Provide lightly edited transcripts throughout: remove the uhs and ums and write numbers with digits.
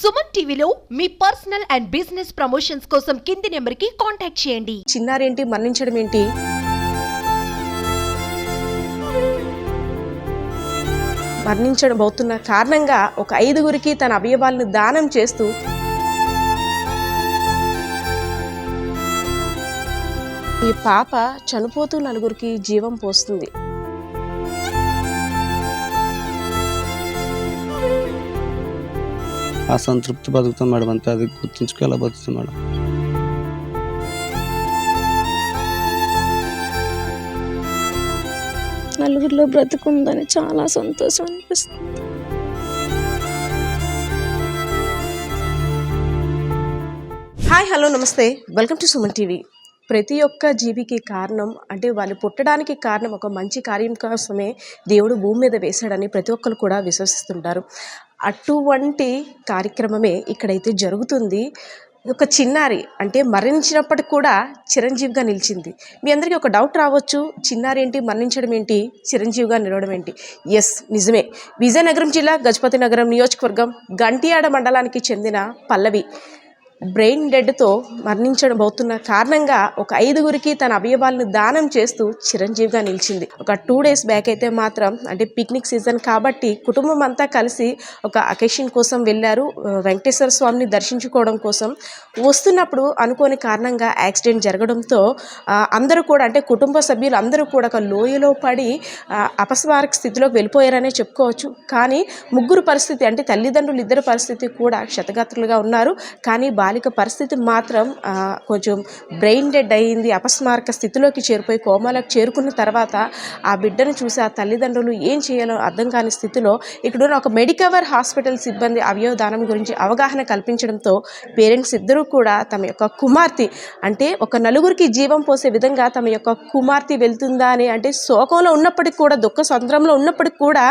సుమన్ టీవీలో మీ personal and business promotions కోసం కింది నెంబర్కి కాంటాక్ట్ చేయండి. చిన్నారేంటి మరణించడం ఏంటి? మరణించబోతున్న కారణంగా ఒక 5గురికి తన అవయవాలను దానం చేస్తూ ఈ పాప చనిపోతూ 4గురికి జీవం పోస్తుంది. అసంతృప్తి బతుకుతాం మేడం, అంతే. అది గుర్తుంచుకోవాలా బతుకుతాం మేడం. నలుగురిలో బ్రతుకుందని చాలా సంతోషం అనిపిస్తుంది. హాయ్, హలో, నమస్తే, వెల్కమ్ టు సుమన్ టీవీ. ప్రతి ఒక్క జీవికి కారణం అంటే వాళ్ళు పుట్టడానికి కారణం ఒక మంచి కార్యం కోసమే దేవుడు భూమి మీద వేశాడని ప్రతి ఒక్కరు కూడా విశ్వసిస్తుంటారు. అటువంటి కార్యక్రమమే ఇక్కడైతే జరుగుతుంది. ఒక చిన్నారి అంటే మరణించినప్పటికి కూడా చిరంజీవిగా నిలిచింది. మీ అందరికీ ఒక డౌట్ రావచ్చు, చిన్నారి ఏంటి మరణించడం ఏంటి, చిరంజీవిగా నిలవడం ఏంటి? ఎస్, నిజమే. విజయనగరం జిల్లా గజపతి నగరం నియోజకవర్గం గంటియాడ మండలానికి చెందిన పల్లవి బ్రెయిన్ డెడ్తో మరణించబోతున్న కారణంగా ఒక 5గురికి తన అవయవాలను దానం చేస్తూ చిరంజీవిగా నిలిచింది. ఒక 2 days బ్యాక్ అయితే మాత్రం అంటే పిక్నిక్ సీజన్ కాబట్టి కుటుంబం అంతా కలిసి ఒక అకేషన్ కోసం వెళ్ళారు, వెంకటేశ్వర స్వామిని దర్శించుకోవడం కోసం. వస్తున్నప్పుడు అనుకోని కారణంగా యాక్సిడెంట్ జరగడంతో అందరూ కూడా అంటే కుటుంబ సభ్యులు అందరూ కూడా ఒక లోయలో పడి అపస్మారక స్థితిలోకి వెళ్ళిపోయారనే చెప్పుకోవచ్చు. కానీ ముగ్గురు పరిస్థితి అంటే తల్లిదండ్రులు ఇద్దరు పరిస్థితి కూడా క్షతగాత్రులుగా ఉన్నారు. కానీ బాలిక పరిస్థితి మాత్రం కొంచెం బ్రెయిన్ డెడ్ అయ్యింది. అపస్మారక స్థితిలోకి చేరిపోయి కోమాలకు చేరుకున్న తర్వాత ఆ బిడ్డను చూసి ఆ తల్లిదండ్రులు ఏం చేయాలో అర్థం కాని స్థితిలో ఇక్కడున్న ఒక మెడికవర్ హాస్పిటల్ సిబ్బంది అవయవదానం గురించి అవగాహన కల్పించడంతో పేరెంట్స్ ఇద్దరూ కూడా తమ యొక్క కుమార్తె అంటే ఒక 4గురికి జీవం పోసే విధంగా తమ యొక్క కుమార్తె వెళ్తుందా అని అంటే శోకంలో ఉన్నప్పటికీ కూడా దుఃఖ సంద్రంలో ఉన్నప్పటికీ కూడా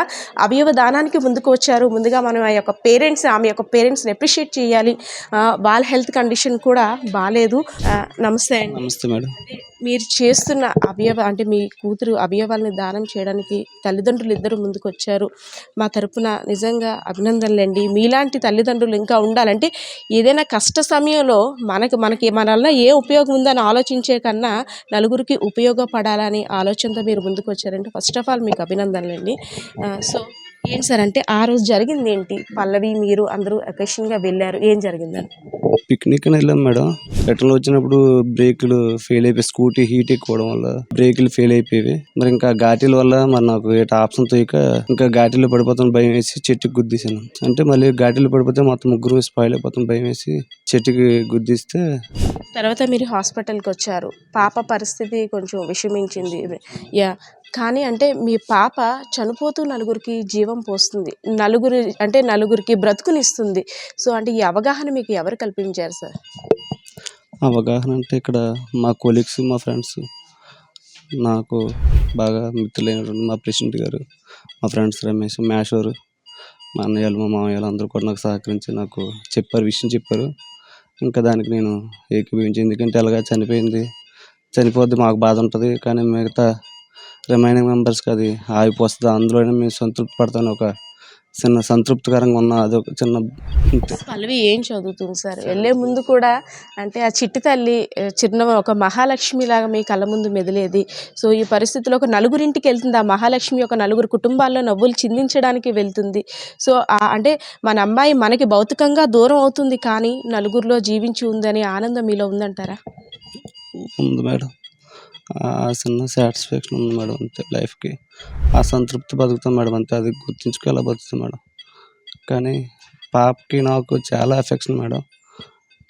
అవయవ దానానికి ముందుకు వచ్చారు. ముందుగా మనం ఆమె యొక్క పేరెంట్స్ని అప్రిషియేట్ చేయాలి. వాళ్ళ హెల్త్ కండిషన్ కూడా బాగాలేదు. నమస్తే అండి. నమస్తే మేడం. మీరు చేస్తున్న అంటే మీ కూతురు అవయవాల్ని దానం చేయడానికి తల్లిదండ్రులు ఇద్దరు ముందుకు వచ్చారు. మా తరపున నిజంగా అభినందనలండి. మీలాంటి తల్లిదండ్రులు ఇంకా ఉండాలంటే ఏదైనా కష్ట సమయంలో మనకి మన వల్ల ఏ ఉపయోగం ఉందని ఆలోచించే కన్నా 4గురికి ఉపయోగపడాలని ఆలోచనతో మీరు ముందుకు వచ్చారంటే ఫస్ట్ ఆఫ్ ఆల్ మీకు అభినందనలండి. సో ఏంటి సార్ అంటే ఆ రోజు జరిగింది ఏంటి? పల్లవి మీరు అందరూ అకేషన్గా వెళ్ళారు, ఏం జరిగిందని? పిక్నిక్ అని వెళ్ళాం మేడం. రిటర్న్ వచ్చినప్పుడు బ్రేకులు ఫెయిల్ అయిపోయి స్కూటీ హీట్ ఎక్కువడం వల్ల బ్రేకులు ఫెయిల్ అయిపోయి మరి ఇంకా ఘాటీల వల్ల మరి నాకు ఏట ఆప్షన్ తోయక ఇంకా ఘాటీలో పడిపోతాను భయం వేసి చెట్టుకి గుద్దేశాను. అంటే మళ్ళీ ఘాటీలో పడిపోతే మొత్తం ముగ్గురు స్పాయిల్ అయిపోతాను భయం వేసి చెట్టుకి గుద్దిస్తే తర్వాత మీరు హాస్పిటల్కి వచ్చారు. పాప పరిస్థితి కొంచెం విషమించింది. యా, కానీ అంటే మీ పాప చనిపోతూ 4గురికి జీవం పోస్తుంది, 4గురికి బ్రతుకునిస్తుంది. సో అంటే ఈ అవగాహన మీకు ఎవరు కల్పించారు సార్? అవగాహన అంటే ఇక్కడ మా కొలీగ్స్, మా ఫ్రెండ్స్, నాకు బాగా మిత్రులైన మా ప్రెసిడెంట్ గారు, మా ఫ్రెండ్స్ రమేష్, మేషోరు, మా అన్నయ్యలు, మా మామయ్యలు అందరూ కూడా నాకు సహకరించి నాకు విషయం చెప్పారు. ఇంకా దానికి నేను ఏకీభవించి, ఎందుకంటే అలాగా చనిపోద్ది మాకు బాధ ఉంటుంది, కానీ మిగతా రిమైనింగ్ మెంబర్స్కి అది ఆగిపోస్తుంది, అందులోనే మేము సంతృప్తి పడతాను. ఒక చిన్న సంతృప్తికరంగా ఉన్న అదొక చిన్న. పల్లవి ఏం చదువుతుంది సార్? వెళ్ళే ముందు కూడా అంటే ఆ చిట్టి తల్లి చిన్న ఒక మహాలక్ష్మి లాగా మీ కళ్ళ ముందు మెదిలేది. సో ఈ పరిస్థితిలో ఒక 4గురింటికి వెళ్తుంది. ఆ మహాలక్ష్మి ఒక 4గురు కుటుంబాల్లో నవ్వులు చిందించడానికి వెళ్తుంది. సో అంటే మన అమ్మాయి మనకి భౌతికంగా దూరం అవుతుంది, కానీ 4గురిలో జీవించి ఉందని ఆనందం మీలో ఉందంటారా? ఉంది మేడం. చిన్న సాటిస్ఫాక్షన్ ఉంది మేడం, అంతే. లైఫ్కి అసంతృప్తి బతుకుతాం మేడం, అంతే. అది గుర్తుంచుకోవాలా బతుకుతాం మేడం. కానీ పాపకి నాకు చాలా ఎఫెక్షన్ మేడం.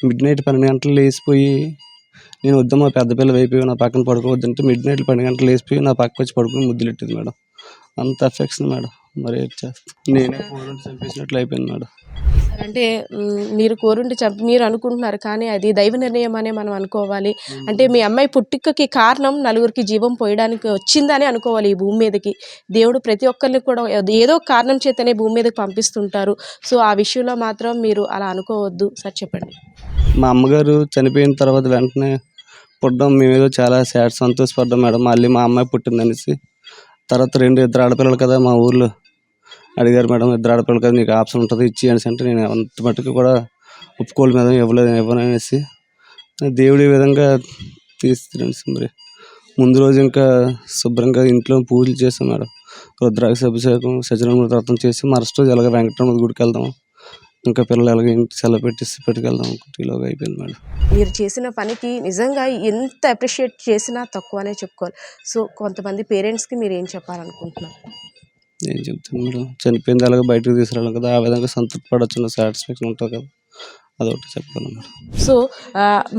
మిడ్ నైట్ 12 గంటలు లేచిపోయి నేను వద్దు మా పెద్ద పిల్ల అయిపోయి నా పక్కన పడుకోవద్దంటే మిడ్ నైట్ 12 గంటలు లేచిపోయి నా పక్క వచ్చి పడుకుని ముద్దులెట్టేది మేడం. అంత ఎఫెక్షన్ మేడం. మరి ఏం చేస్తాను, నేనే కోరుండి చంపేసినట్లు అయిపోయింది మేడం. అంటే మీరు కోరుండి మీరు అనుకుంటున్నారు, కానీ అది దైవ నిర్ణయం అనే మనం అనుకోవాలి. అంటే మీ అమ్మాయి పుట్టుకకి కారణం 4గురికి జీవం పోయడానికి వచ్చిందని అనుకోవాలి. ఈ భూమి మీదకి దేవుడు ప్రతి ఒక్కరిని కూడా ఏదో కారణం చేతనే భూమి మీదకి పంపిస్తుంటారు. సో ఆ విషయంలో మాత్రం మీరు అలా అనుకోవద్దు సార్, చెప్పండి. మా అమ్మగారు చనిపోయిన తర్వాత వెంటనే పుట్టడం మేమేదో చాలా సంతోషపడ్డాం మేడం. మళ్ళీ మా అమ్మాయి పుట్టిందనేసి తర్వాత 2 ఇద్దరు ఆడపిల్లలు కదా మా ఊర్లో అడిగారు, మేడం ఇద్దరు ఆడపిల్లలు కదా నీకు ఆప్షన్ ఉంటుంది ఇచ్చేయనేసి అంటే నేను అంత మట్టుకు కూడా ఒప్పుకోలేదు మేడం, ఇవ్వననేసి దేవుడు ఈ విధంగా తీస్తున్నాను. మరి ముందు రోజు ఇంకా శుభ్రంగా ఇంట్లో పూజలు చేసాం మేడం, రుద్రాక్ష అభిషేకం సత్యనారాయణ వ్రతం చేసి మరుసటి రోజు ఎలాగ వెంకటరమణ గుడికి వెళ్దాం, ఇంకా పిల్లలు ఎలాగ ఇంటి సెలవు పెట్టేసి పెట్టుకెళ్దాం అనుకుంటే ఇలాగ అయిపోయింది మేడం. మీరు చేసిన పనికి నిజంగా ఎంత అప్రిషియేట్ చేసినా తక్కువనే చెప్పుకోవాలి. సో కొంతమంది పేరెంట్స్కి మీరు ఏం చెప్పాలనుకుంటున్నారు? ఏం చెప్తాను మేడం, చనిపోయింది అలాగే బయటకు తీసుకురావాలి కదా, ఆ విధంగా సంతృప్తి పడవచ్చు, సాటిస్ఫాక్షన్ ఉంటుంది కదా, అదొకటి చెప్పగలను మేడం. సో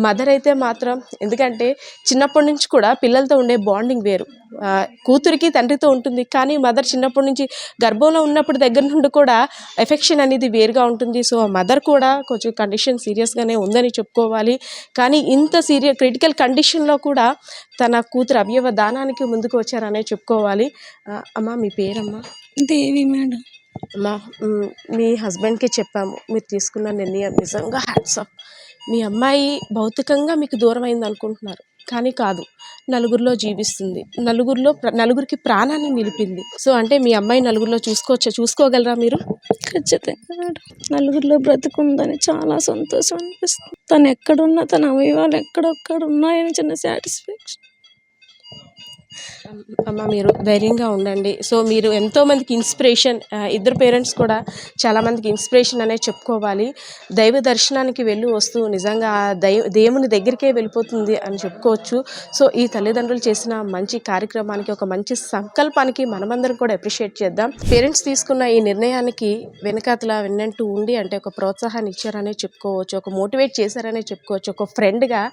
మదర్ అయితే మాత్రం, ఎందుకంటే చిన్నప్పటి నుంచి కూడా పిల్లలతో ఉండే బాండింగ్ వేరు. కూతురికి తండ్రితో ఉంటుంది, కానీ మదర్ చిన్నప్పటి నుంచి గర్భంలో ఉన్నప్పుడు దగ్గర నుండి కూడా ఎఫెక్షన్ అనేది వేరుగా ఉంటుంది. సో మదర్ కూడా కొంచెం కండిషన్ సీరియస్గానే ఉందని చెప్పుకోవాలి. కానీ ఇంత క్రిటికల్ కండిషన్లో కూడా తన కూతురు అవయవ దానానికి ముందుకు వచ్చారనే చెప్పుకోవాలి. అమ్మ మీ పేరమ్మా? దేవి మేడం. అమ్మా, మీ హస్బెండ్కి చెప్పాము మీరు తీసుకున్న నిర్ణయం నిజంగా హ్యాట్స్ ఆఫ్. మీ అమ్మాయి భౌతికంగా మీకు దూరం అయింది అనుకుంటున్నారు, కానీ కాదు, నలుగురిలో జీవిస్తుంది, నలుగురికి ప్రాణాన్ని నిలిపింది. సో అంటే మీ అమ్మాయి నలుగురిలో చూసుకోగలరా మీరు? ఖచ్చితంగా మేడం. నలుగురిలో బ్రతుకుందని చాలా సంతోషం అనిపిస్తుంది. తను ఎక్కడున్నా, తన అవయవాలు ఎక్కడొక్కడ ఉన్నాయని చిన్న సాటిస్ఫాక్షన్. అమ్మ మీరు ధైర్యంగా ఉండండి. సో మీరు ఎంతోమందికి ఇన్స్పిరేషన్, ఇద్దరు పేరెంట్స్ కూడా చాలామందికి ఇన్స్పిరేషన్ అనే చెప్పుకోవాలి. దైవ దర్శనానికి వెళ్ళి వస్తూ నిజంగా దేవుని దగ్గరికే వెళ్ళిపోతుంది అని చెప్పుకోవచ్చు. సో ఈ తల్లిదండ్రులు చేసిన మంచి కార్యక్రమానికి, ఒక మంచి సంకల్పానికి మనమందరం కూడా అప్రిషియేట్ చేద్దాం. పేరెంట్స్ తీసుకున్న ఈ నిర్ణయానికి వెనకంటూ ఉండి అంటే ఒక ప్రోత్సాహాన్ని ఇచ్చారనే చెప్పుకోవచ్చు, ఒక మోటివేట్ చేశారనే చెప్పుకోవచ్చు. ఒక ఫ్రెండ్గా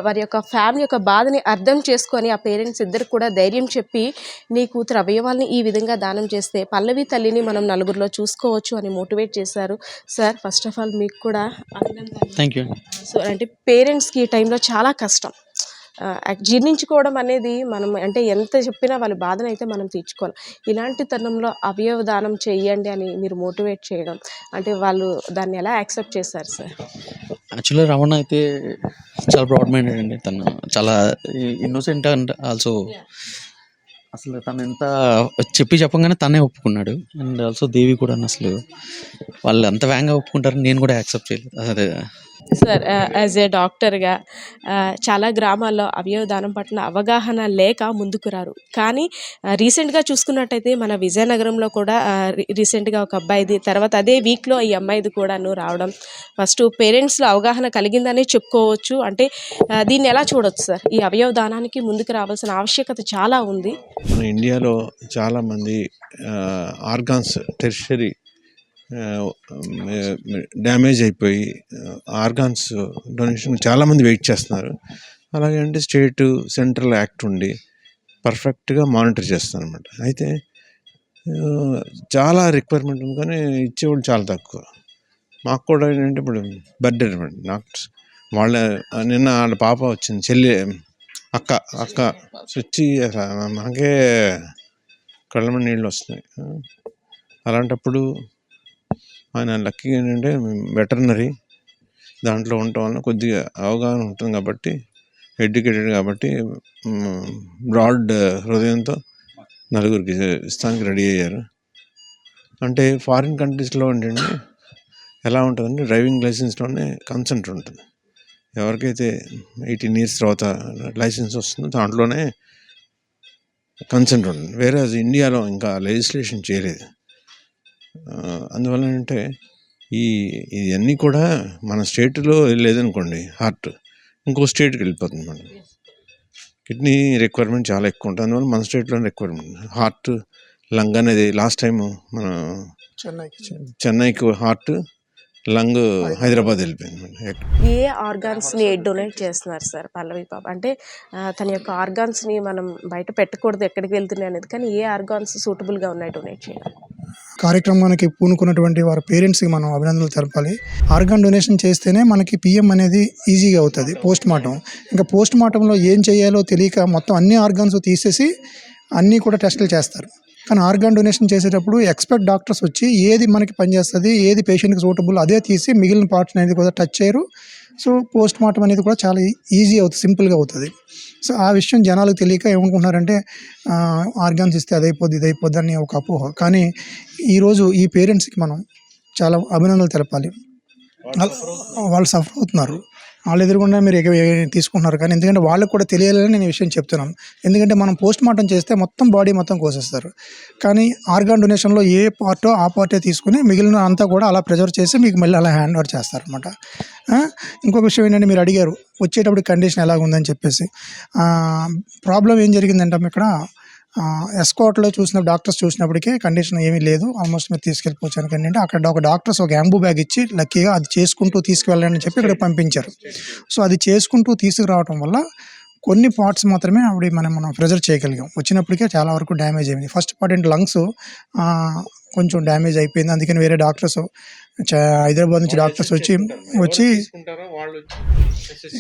వారి యొక్క ఫ్యామిలీ యొక్క బాధని అర్థం చేసుకొని ఆ పేరెంట్స్ ఇద్దరు కూడా ధైర్యం చెప్పి నీ కూతురు అవయవాల్ని ఈ విధంగా దానం చేస్తే పల్లవి తల్లిని మనం నలుగురిలో చూసుకోవచ్చు అని మోటివేట్ చేశారు. సార్ ఫస్ట్ ఆఫ్ ఆల్ మీకు కూడా అభినందనలు. Thank you. సో అంటే పేరెంట్స్కి ఈ టైంలో చాలా కష్టం జీర్ణించుకోవడం అనేది. మనం అంటే ఎంత చెప్పినా వాళ్ళ బాధను అయితే మనం తీర్చుకోవాలి. ఇలాంటి తరుణంలో అవయవ దానం చేయండి అని మీరు మోటివేట్ చేయడం అంటే వాళ్ళు దాన్ని ఎలా యాక్సెప్ట్ చేశారు సార్? యాక్చువల్లీ రమణ అయితే చాలా బ్రాడ్ మైండెడ్ అండి. తను చాలా ఇన్నోసెంట్ అండ్ ఆల్సో అసలు తను ఎంత చెప్పంగానే తనే ఒప్పుకున్నాడు. అండ్ ఆల్సో దేవి కూడా అసలు వాళ్ళు అంత వేగంగా ఒప్పుకుంటారని నేను కూడా యాక్సెప్ట్ చేయలేదు. అదే సార్ యాజ్ ఏ డాక్టర్గా చాలా గ్రామాల్లో అవయవ దానం పట్ల అవగాహన లేక ముందుకు రారు. కానీ రీసెంట్గా చూసుకున్నట్టయితే మన విజయనగరంలో కూడా రీసెంట్గా ఒక అబ్బాయిది, తర్వాత అదే వీక్లో ఈ అమ్మాయిది కూడాను రావడం, ఫస్ట్ పేరెంట్స్లో అవగాహన కలిగిందనే చెప్పుకోవచ్చు. అంటే దీన్ని ఎలా చూడవచ్చు సార్? ఈ అవయవ దానానికి ముందుకు రావాల్సిన ఆవశ్యకత చాలా ఉంది. మన ఇండియాలో చాలామంది ఆర్గాన్స్ టెర్షరీ డ్యామేజ్ అయిపోయి ఆర్గాన్స్ డొనేషన్ చాలామంది వెయిట్ చేస్తున్నారు. అలాగే అంటే స్టేటు సెంట్రల్ యాక్ట్ ఉండి పర్ఫెక్ట్గా మానిటర్ చేస్తారు అనమాట. అయితే చాలా రిక్వైర్మెంట్ ఉంది, కానీ ఇచ్చేవాళ్ళు చాలా తక్కువ. మాకు కూడా ఏంటంటే ఇప్పుడు బర్త్డే అనమాట, నాకు నిన్న వాళ్ళ పాప వచ్చింది, చెల్లి అక్క వచ్చి నాకే కళ్ళ నీళ్ళు వస్తున్నాయి. అలాంటప్పుడు ఆయన లక్కీ ఏంటంటే వెటర్నరీ దాంట్లో ఉండటం వలన కొద్దిగా అవగాహన ఉంటుంది కాబట్టి, ఎడ్యుకేటెడ్ కాబట్టి బ్రాడ్ హృదయంతో నలుగురికి ఇస్తానికి రెడీ అయ్యారు. అంటే ఫారిన్ కంట్రీస్లో ఏంటంటే ఎలా ఉంటుందంటే డ్రైవింగ్ లైసెన్స్లోనే కన్సెంట్ ఉంటుంది. ఎవరికైతే 18 years తర్వాత లైసెన్స్ వస్తుందో దాంట్లోనే కన్సెంట్ ఉంటుంది. వేరే ఇండియాలో ఇంకా లెజిస్లేషన్ చేయలేదు. అందువల్ల అంటే ఇవన్నీ కూడా మన స్టేట్లో లేదనుకోండి, హార్ట్ ఇంకో స్టేట్కి వెళ్ళిపోతుంది. మనం కిడ్నీ రిక్వైర్మెంట్ చాలా ఎక్కువ ఉంటుంది, అందువల్ల మన స్టేట్లోనే రిక్వైర్మెంట్. హార్ట్ లంగ్ అనేది లాస్ట్ టైం మన చెన్నైకి హార్ట్ లంగ్ హైదరాబాద్ వెళ్ళిపోయింది. ఏ ఆర్గాన్స్ని డొనేట్ చేస్తున్నారు సార్ పల్లవి పాప? అంటే తన యొక్క ఆర్గాన్స్ని మనం బయట పెట్టకూడదు ఎక్కడికి వెళ్తున్నాయి అనేది, కానీ ఏ ఆర్గాన్స్ సూటబుల్గా ఉన్నాయి డొనేట్ చేయాలి? కార్యక్రమానికి పూనుకున్నటువంటి వారి పేరెంట్స్కి మనం అభినందనలు తెలపాలి. ఆర్గాన్ డొనేషన్ చేస్తేనే మనకి పిఎం అనేది ఈజీగా అవుతుంది. పోస్ట్ మార్టం, ఇంకా పోస్ట్ మార్టంలో ఏం చేయాలో తెలియక మొత్తం అన్ని ఆర్గాన్స్ తీసేసి అన్నీ కూడా టెస్టులు చేస్తారు. కానీ ఆర్గాన్ డొనేషన్ చేసేటప్పుడు ఎక్స్పర్ట్ డాక్టర్స్ వచ్చి ఏది మనకి పనిచేస్తుంది, ఏది పేషెంట్కి సూటబుల్ అదే తీసి మిగిలిన పార్ట్స్ అనేది కూడా టచ్ చేయరు. సో పోస్ట్ మార్టం అనేది కూడా చాలా ఈజీ అవుతుంది, సింపుల్గా అవుతుంది. సో ఆ విషయం జనాలకు తెలియక ఏమనుకుంటున్నారంటే ఆర్గాన్స్ ఇస్తే అదైపోద్ది ఇదైపోద్ది అని ఒక అపోహ. కానీ ఈరోజు ఈ పేరెంట్స్కి మనం చాలా అభినందనలు తెలపాలి. వాళ్ళు సఫర్ అవుతున్నారు, వాళ్ళు ఎదురుగుండా మీరు తీసుకుంటున్నారు. కానీ ఎందుకంటే వాళ్ళకు కూడా తెలియాలని నేను ఈ విషయం చెప్తున్నాను. ఎందుకంటే మనం పోస్ట్ మార్టం చేస్తే మొత్తం బాడీ మొత్తం కోసేస్తారు, కానీ ఆర్గాన్ డొనేషన్లో ఏ పార్టో ఆ పార్టే తీసుకుని మిగిలిన అంతా కూడా అలా ప్రిజర్వ్ చేసి మీకు మళ్ళీ అలా హ్యాండ్ ఓవర్ చేస్తారనమాట. ఇంకొక విషయం ఏంటంటే, మీరు అడిగారు వచ్చేటప్పుడు కండిషన్ ఎలాగ ఉందని చెప్పేసి. ప్రాబ్లం ఏం జరిగిందంటే ఇక్కడ ఎస్కాట్లో డాక్టర్స్ చూసినప్పటికీ కండిషన్ ఏమీ లేదు, ఆల్మోస్ట్ మీరు తీసుకెళ్ళిపోవచ్చు అని. అంటే అక్కడ ఒక డాక్టర్స్ ఒక యాంబూ బ్యాగ్ ఇచ్చి లక్కీగా అది చేసుకుంటూ తీసుకువెళ్ళండి అని చెప్పి ఇక్కడ పంపించారు. సో అది చేసుకుంటూ తీసుకురావడం వల్ల కొన్ని పార్ట్స్ మాత్రమే మనం ప్రెజర్ చేయగలిగాం. వచ్చినప్పటికే చాలా వరకు డ్యామేజ్ అయింది. ఫస్ట్ పార్ట్ ఏంటి, లంగ్స్ కొంచెం డ్యామేజ్ అయిపోయింది. అందుకని వేరే డాక్టర్స్ హైదరాబాద్ నుంచి డాక్టర్స్ వచ్చి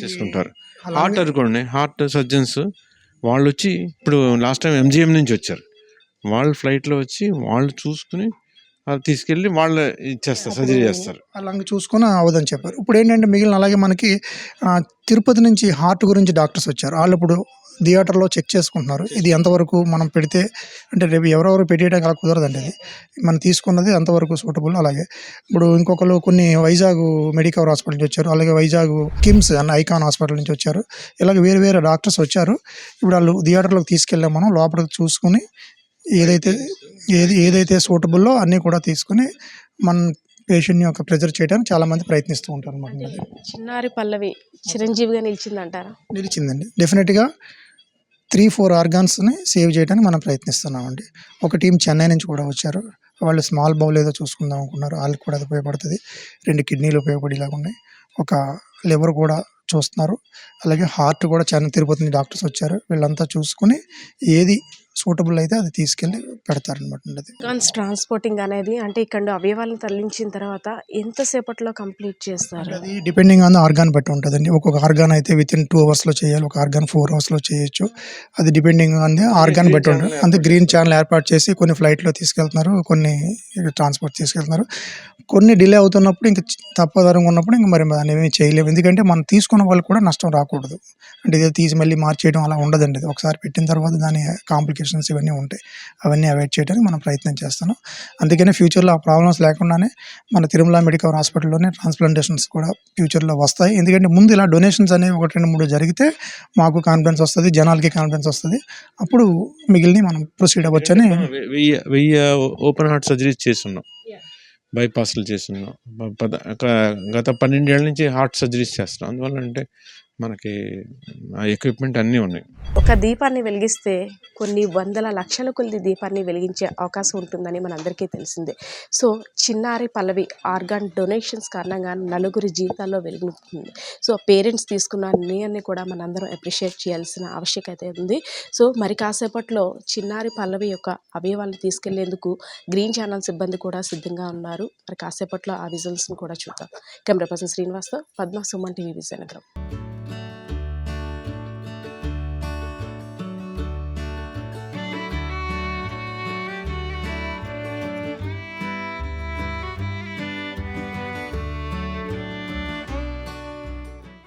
చేసుకుంటారు. హార్ట్ అనుకోండి, హార్ట్ సర్జన్స్ వాళ్ళు వచ్చి ఇప్పుడు లాస్ట్ టైం MGM నుంచి వచ్చారు. వాళ్ళు ఫ్లైట్లో వచ్చి వాళ్ళు చూసుకుని అది తీసుకెళ్ళి వాళ్ళు ఇచ్చేస్తారు, సర్జరీ చేస్తారు. అలాగే చూసుకొని అవ్వదని చెప్పారు. ఇప్పుడు ఏంటంటే మిగిలిన అలాగే మనకి తిరుపతి నుంచి హార్ట్ గురించి డాక్టర్స్ వచ్చారు. వాళ్ళు ఇప్పుడు థియేటర్లో చెక్ చేసుకుంటున్నారు ఇది ఎంతవరకు మనం పెడితే, అంటే రేపు ఎవరెవరు పెట్టేయడానికి అలా కుదరదండి. అది మనం తీసుకున్నది ఎంతవరకు సూటబుల్. అలాగే ఇప్పుడు ఇంకొకరు కొన్ని వైజాగ్ మెడికవర్ హాస్పిటల్ నుంచి వచ్చారు, అలాగే వైజాగ్ కిమ్స్ అన్న ఐకాన్ హాస్పిటల్ నుంచి వచ్చారు. ఇలాగ వేరే వేరే డాక్టర్స్ వచ్చారు. ఇప్పుడు వాళ్ళు థియేటర్లోకి తీసుకెళ్ళాం, మనం లోపలికి చూసుకుని ఏదైతే సూటబుల్లో అన్నీ కూడా తీసుకుని మన పేషెంట్ని యొక్క ప్రెజర్ చేయడానికి చాలామంది ప్రయత్నిస్తూ ఉంటారు అన్నమాట. చిన్నారి పల్లవి చిరంజీవిగా నిలిచిందంటారా? నిలిచిందండి. డెఫినెట్గా 3-4 ఆర్గాన్స్ని సేవ్ చేయడానికి మనం ప్రయత్నిస్తున్నామండి. ఒక టీం చెన్నై నుంచి కూడా వచ్చారు. వాళ్ళు స్మాల్ బౌల్ ఏదో చూసుకుందాం అనుకున్నారు, వాళ్ళకి కూడా అది ఉపయోగపడుతుంది. 2 కిడ్నీలు ఉపయోగపడేలాగా ఉన్నాయి. ఒక లివర్ కూడా చూస్తున్నారు. అలాగే హార్ట్ కూడా తిరుపతి నుంచి డాక్టర్స్ వచ్చారు. వీళ్ళంతా చూసుకుని ఏది సూటబుల్ అయితే అది తీసుకెళ్ళి పెడతారనమాట. ఆర్గాన్స్ ట్రాన్స్పోర్టింగ్ అనేది అంటే ఇక్కడ అవయవాలను తరలించిన తర్వాత ఎంతసేపట్లో కంప్లీట్ చేస్తారు? అది డిపెండింగ్ ఆన్ ద ఆర్గాన్ బట్టి ఉంటుందండి. ఒక్కొక్క ఆర్గాన్ అయితే వితిన్ 2 అవర్స్లో చేయాలి, ఒక ఆర్గాన్ 4 అవర్స్లో చేయొచ్చు. అది డిపెండింగ్ ఆన్ ది ఆర్గాన్ బట్టి ఉంటుంది. అంతే గ్రీన్ ఛానల్ ఏర్పాటు చేసి కొన్ని ఫ్లైట్లో తీసుకెళ్తున్నారు, కొన్ని ట్రాన్స్పోర్ట్ తీసుకెళ్తున్నారు. కొన్ని డిలే అవుతున్నప్పుడు ఇంకా తప్పదరంగా ఉన్నప్పుడు ఇంకా మరి దాన్ని ఏమీ చేయలేము. ఎందుకంటే మనం తీసుకున్న వాళ్ళు కూడా నష్టం రాకూడదు. అంటే ఇదే తీసి మళ్ళీ మార్చేయడం అలా ఉండదండి. ఒకసారి పెట్టిన తర్వాత దాని కాంప్లికేషన్స్ ఇవన్నీ ఉంటాయి. అవన్నీ అవాయిడ్ చేయడానికి మనం ప్రయత్నం చేస్తున్నాం. అందుకనే ఫ్యూచర్లో ఆ ప్రాబ్లమ్స్ లేకుండానే మన తిరుమల మెడికవర్ హాస్పిటల్లోనే ట్రాన్స్ప్లాంటేషన్స్ కూడా ఫ్యూచర్లో వస్తాయి. ఎందుకంటే ముందు ఇలా డొనేషన్స్ అనేవి 1-2-3 జరిగితే మాకు కాన్ఫిడెన్స్ వస్తుంది, జనాలకి కాన్ఫిడెన్స్ వస్తుంది. అప్పుడు మిగిలిన మనం ప్రొసీడ్ అవ్వచ్చని 1000 ఓపెన్ హార్ట్ సర్జరీస్ చేస్తున్నాం, బైపాస్లు చేస్తున్నాం. గత 12 ఏళ్ళ నుంచి హార్ట్ సర్జరీస్ చేస్తున్నాం. అందువల్ల అంటే మనకి ఆ ఎక్విప్మెంట్ అన్నీ ఉన్నాయి. ఒక దీపాన్ని వెలిగిస్తే కొన్ని వందల లక్షల కొద్ది దీపాన్ని వెలిగించే అవకాశం ఉంటుందని మనందరికీ తెలిసిందే. సో చిన్నారి పల్లవి ఆర్గాన్ డొనేషన్స్ కారణంగా 4 జీవితాల్లో వెలుగుతుంది. సో పేరెంట్స్ తీసుకున్న నిర్ణయాన్ని కూడా మనందరం అప్రిషియేట్ చేయాల్సిన ఆవశ్యకత ఉంది. సో మరి కాసేపట్లో చిన్నారి పల్లవి యొక్క అవయవాలను తీసుకెళ్లేందుకు గ్రీన్ ఛానల్ సిబ్బంది కూడా సిద్ధంగా ఉన్నారు. మరి కాసేపట్లో ఆ విజువల్స్ని కూడా చూద్దాం. కెమెరా పర్సన్ శ్రీనివాస్తో పద్మ, సుమన్ టీవీ, విజయనగరం.